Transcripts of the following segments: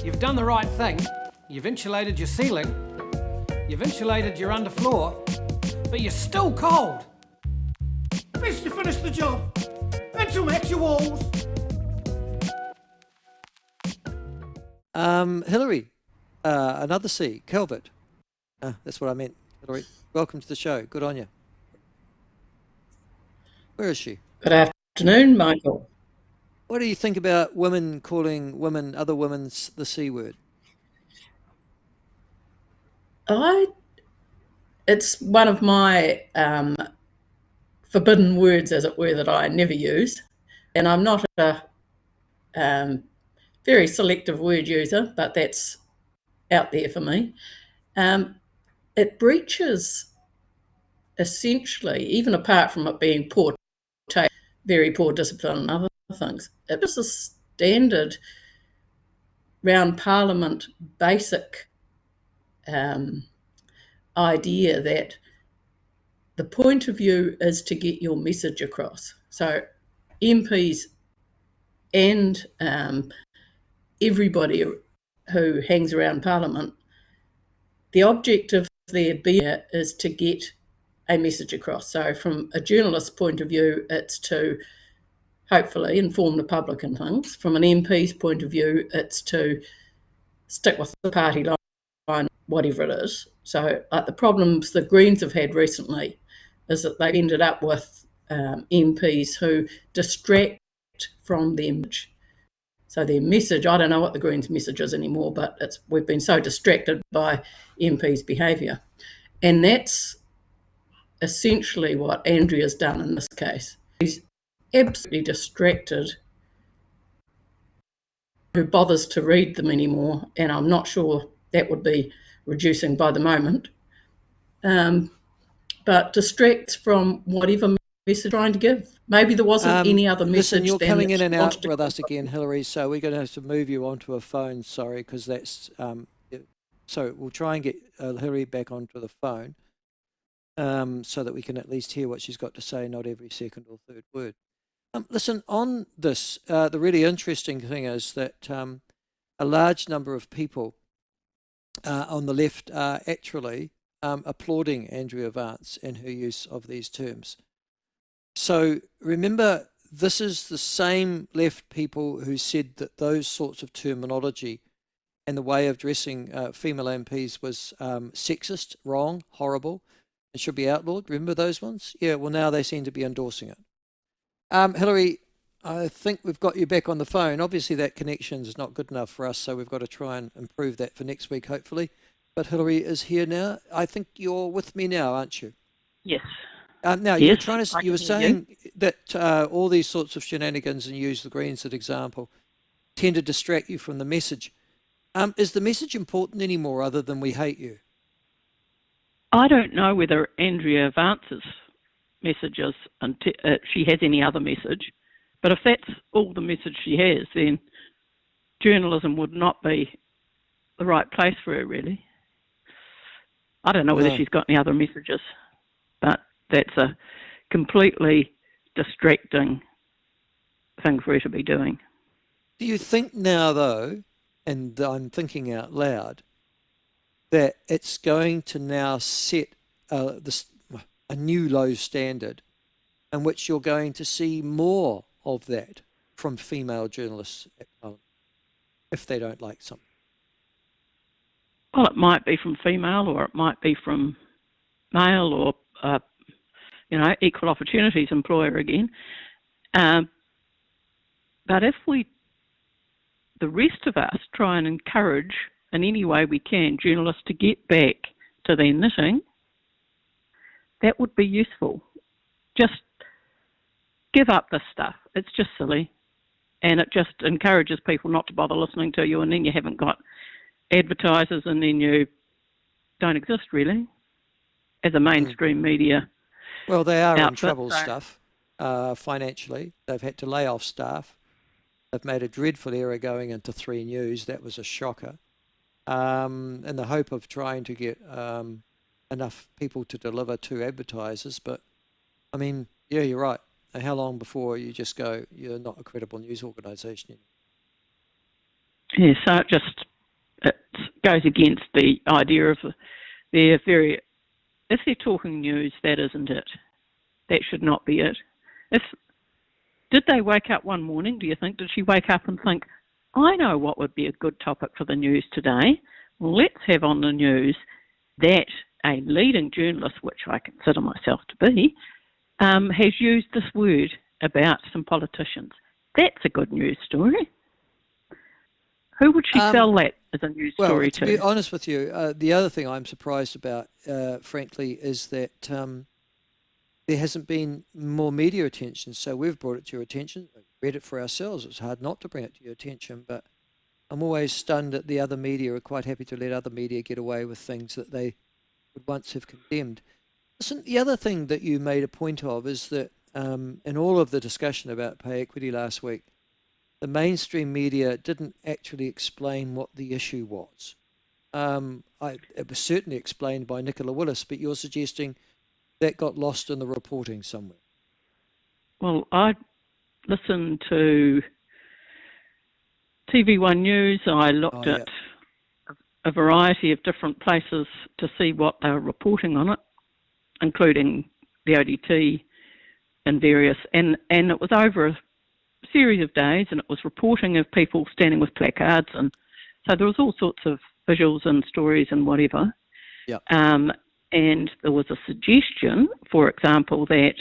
You've done the right thing. You've insulated your ceiling. You've insulated your underfloor. But you're still cold. Best you finish the job. And to match your walls. Hilary, another C, Calvert. That's what I meant, Hilary. Welcome to the show. Good on you. Where is she? Good afternoon, Michael. What do you think about women calling other women the C word? It's one of my forbidden words, as it were, that I never use. And I'm not a very selective word user, but that's out there for me. It breaches, essentially, even apart from it being poor taste, very poor discipline and other things, it was a standard round Parliament basic idea that the point of view is to get your message across. So MPs and everybody who hangs around Parliament, the objective there is to get a message across. So from a journalist's point of view, it's to hopefully inform the public and things. From an MP's point of view, it's to stick with the party line, whatever it is. So like the problems the Greens have had recently is that they've ended up with MPs who distract from their message. So their message, I don't know what the Greens' message is anymore, but we've been so distracted by MPs' behaviour. And that's essentially what Andrea's done in this case. She's absolutely distracted who bothers to read them anymore, and I'm not sure that would be reducing by the moment, but distracts from whatever message trying to give. Maybe there wasn't any other message. Listen, you're coming in and out with us again, Hilary, so we're going to have to move you onto a phone, sorry, because that's... so we'll try and get Hilary back onto the phone so that we can at least hear what she's got to say, not every second or third word. Listen, on this, the really interesting thing is that a large number of people on the left are actually applauding Andrea Vance and her use of these terms. So remember, this is the same left people who said that those sorts of terminology and the way of dressing female MPs was sexist, wrong, horrible, and should be outlawed. Remember those ones? Yeah, well, now they seem to be endorsing it. Hilary, I think we've got you back on the phone. Obviously, that connection is not good enough for us, so we've got to try and improve that for next week, hopefully. But Hilary is here now. I think you're with me now, aren't you? Yes. Now, yes, you were saying that all these sorts of shenanigans, and you use the Greens as an example, tend to distract you from the message. Is the message important anymore other than we hate you? I don't know whether Andrea Vance's messages, she has any other message, but if that's all the message she has, then journalism would not be the right place for her, really. I don't know whether she's got any other messages, but that's a completely distracting thing for her to be doing. Do you think now, though, and I'm thinking out loud, that it's going to now set a new low standard in which you're going to see more of that from female journalists at Parliament if they don't like something? Well, it might be from female, or it might be from male, or equal opportunities employer again. But if the rest of us try and encourage in any way we can journalists to get back to their knitting, that would be useful. Just give up this stuff. It's just silly. And it just encourages people not to bother listening to you, and then you haven't got advertisers, and then you don't exist, really, as a mainstream media. Well, they are outfit, in trouble, so. stuff, financially. They've had to lay off staff. They've made a dreadful error going into 3 News. That was a shocker. In the hope of trying to get enough people to deliver to advertisers. But, I mean, yeah, you're right. And how long before you just go, you're not a credible news organisation? Yeah, so it just it goes against the idea of if they're talking news, that isn't it. That should not be it. Did they wake up one morning, do you think? Did she wake up and think, I know what would be a good topic for the news today. Let's have on the news that a leading journalist, which I consider myself to be, has used this word about some politicians. That's a good news story. Who would she sell that as a news story to be honest with you, the other thing I'm surprised about, frankly, is that there hasn't been more media attention. So we've brought it to your attention, read it for ourselves. It's hard not to bring it to your attention, but I'm always stunned that the other media are quite happy to let other media get away with things that they would once have condemned. Listen, the other thing that you made a point of is that in all of the discussion about pay equity last week, the mainstream media didn't actually explain what the issue was. It was certainly explained by Nicola Willis, but you're suggesting that got lost in the reporting somewhere. Well, I listened to TV1 News. I looked at a variety of different places to see what they were reporting on it, including the ODT and various, and it was over a series of days, and it was reporting of people standing with placards, and so there was all sorts of visuals and stories and whatever. Yeah. And there was a suggestion, for example, that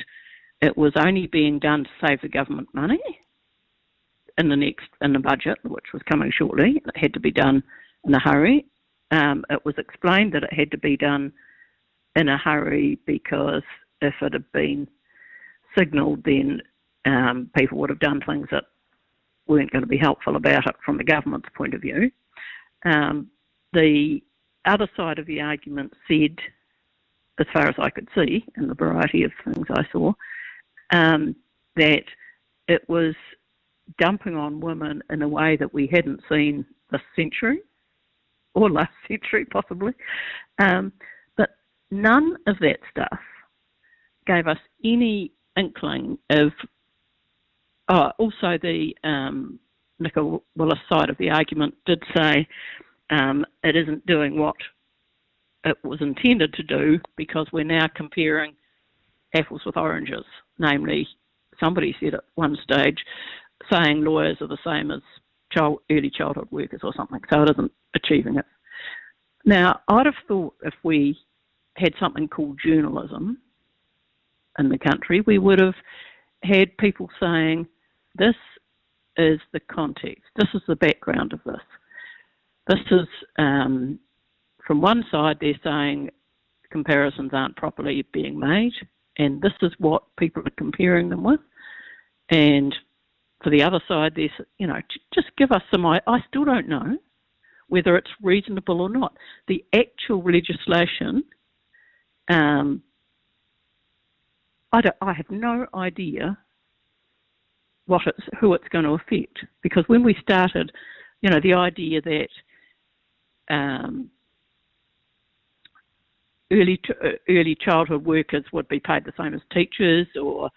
it was only being done to save the government money in the budget, which was coming shortly. It had to be done in a hurry. It was explained that it had to be done in a hurry because if it had been signalled, then people would have done things that weren't going to be helpful about it from the government's point of view. The other side of the argument said, as far as I could see, in the variety of things I saw, that it was dumping on women in a way that we hadn't seen this century, or last century possibly. But none of that stuff gave us any inkling of, also the Nicola Willis side of the argument did say it isn't doing what it was intended to do because we're now comparing apples with oranges. Namely, somebody said at one stage, saying lawyers are the same as early childhood workers or something, so it isn't achieving it. Now, I'd have thought if we had something called journalism in the country, we would have had people saying, this is the context, this is the background of this. This is, from one side, they're saying comparisons aren't properly being made, and this is what people are comparing them with. And for the other side, there's, just give us some, I still don't know whether it's reasonable or not. The actual legislation, I have no idea who it's going to affect, because when we started, the idea that early childhood workers would be paid the same as teachers, or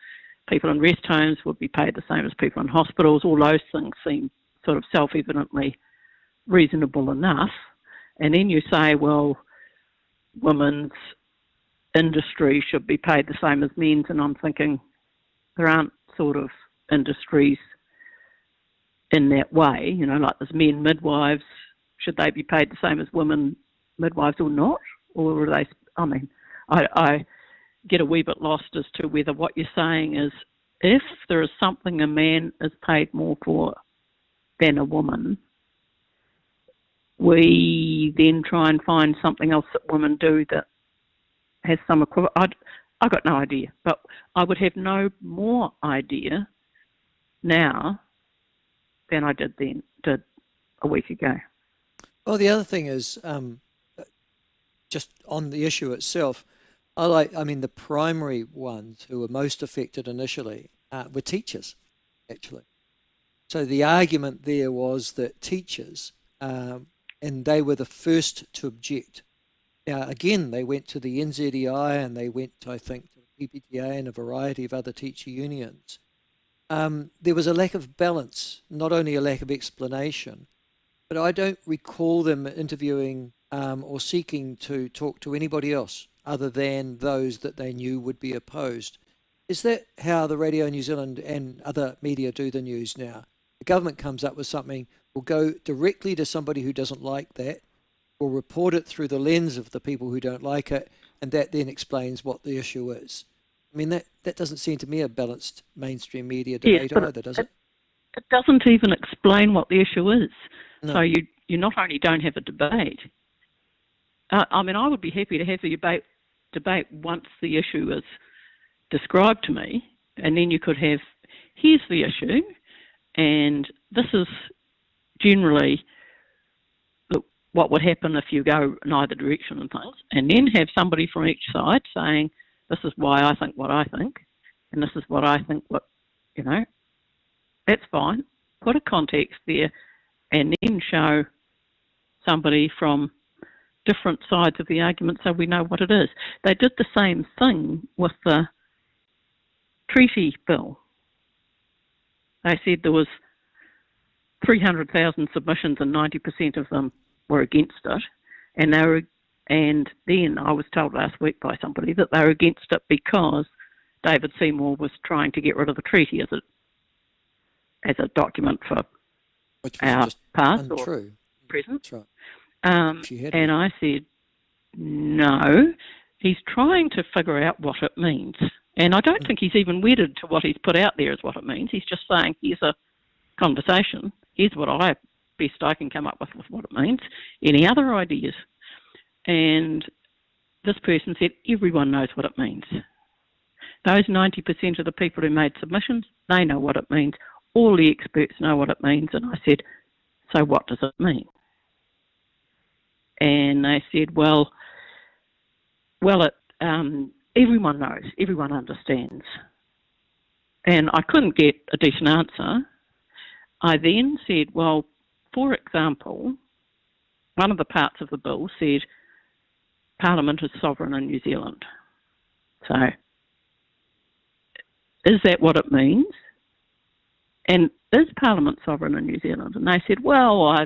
people in rest homes would be paid the same as people in hospitals, all those things seem sort of self-evidently reasonable enough. And then you say, well, women's industry should be paid the same as men's, and I'm thinking there aren't sort of industries in that way, like there's men midwives. Should they be paid the same as women midwives or not? Or are they, I get a wee bit lost as to whether what you're saying is if there is something a man is paid more for than a woman, we then try and find something else that women do that has some equivalent. I've got no idea, but I would have no more idea now than I did a week ago. Well, the other thing is, just on the issue itself, the primary ones who were most affected initially were teachers, actually. So the argument there was that teachers, and they were the first to object. Now, again, they went to the NZEI and they went, I think, to the PPTA and a variety of other teacher unions. There was a lack of balance, not only a lack of explanation, But I don't recall them interviewing or seeking to talk to anybody else other than those that they knew would be opposed. Is that how the Radio New Zealand and other media do the news now? The government comes up with something, will go directly to somebody who doesn't like that, will report it through the lens of the people who don't like it, and that then explains what the issue is. I mean, that doesn't seem to me a balanced mainstream media debate either, does it? It doesn't even explain what the issue is. No. So you not only don't have a debate. I mean, I would be happy to have the debate once the issue is described to me, and then you could have, here's the issue, and this is generally what would happen if you go in either direction and things, and then have somebody from each side saying, this is why I think what I think, and this is what I think that's fine. Put a context there, and then show somebody from different sides of the argument so we know what it is. They did the same thing with the treaty bill. They said there was 300,000 submissions and 90% of them were against it, and then I was told last week by somebody that they were against it because David Seymour was trying to get rid of the treaty as a document for Which was our just past untrue. or present. That's right. And I said, no, he's trying to figure out what it means. And I don't think he's even wedded to what he's put out there as what it means. He's just saying, here's a conversation. Here's what best I can come up with what it means. Any other ideas? And this person said, everyone knows what it means. Those 90% of the people who made submissions, they know what it means. All the experts know what it means. And I said, so what does it mean? And they said, well, everyone knows, everyone understands. And I couldn't get a decent answer. I then said, well, for example, one of the parts of the bill said Parliament is sovereign in New Zealand. So, is that what it means? And is Parliament sovereign in New Zealand? And they said, well, I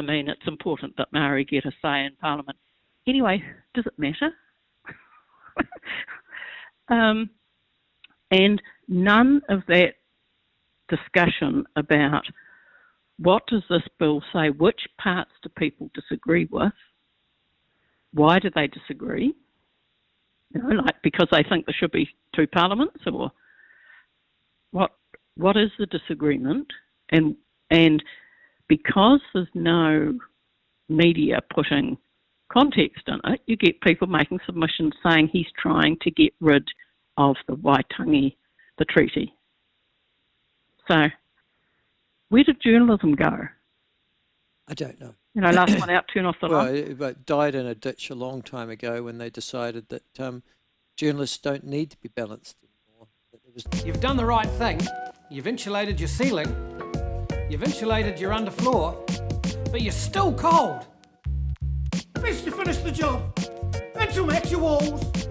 mean, it's important that Maori get a say in Parliament. Anyway, does it matter? And none of that discussion about what does this bill say, which parts do people disagree with, why do they disagree, because they think there should be two parliaments, or what is the disagreement, and because there's no media putting context in it, you get people making submissions saying he's trying to get rid of the Waitangi, the treaty. So, where did journalism go? I don't know. Last one out, turn off the Well, light. it died in a ditch a long time ago when they decided that journalists don't need to be balanced anymore. You've done the right thing. You've insulated your ceiling. You've insulated your underfloor. But you're still cold. Best you finish the job. And to match your walls.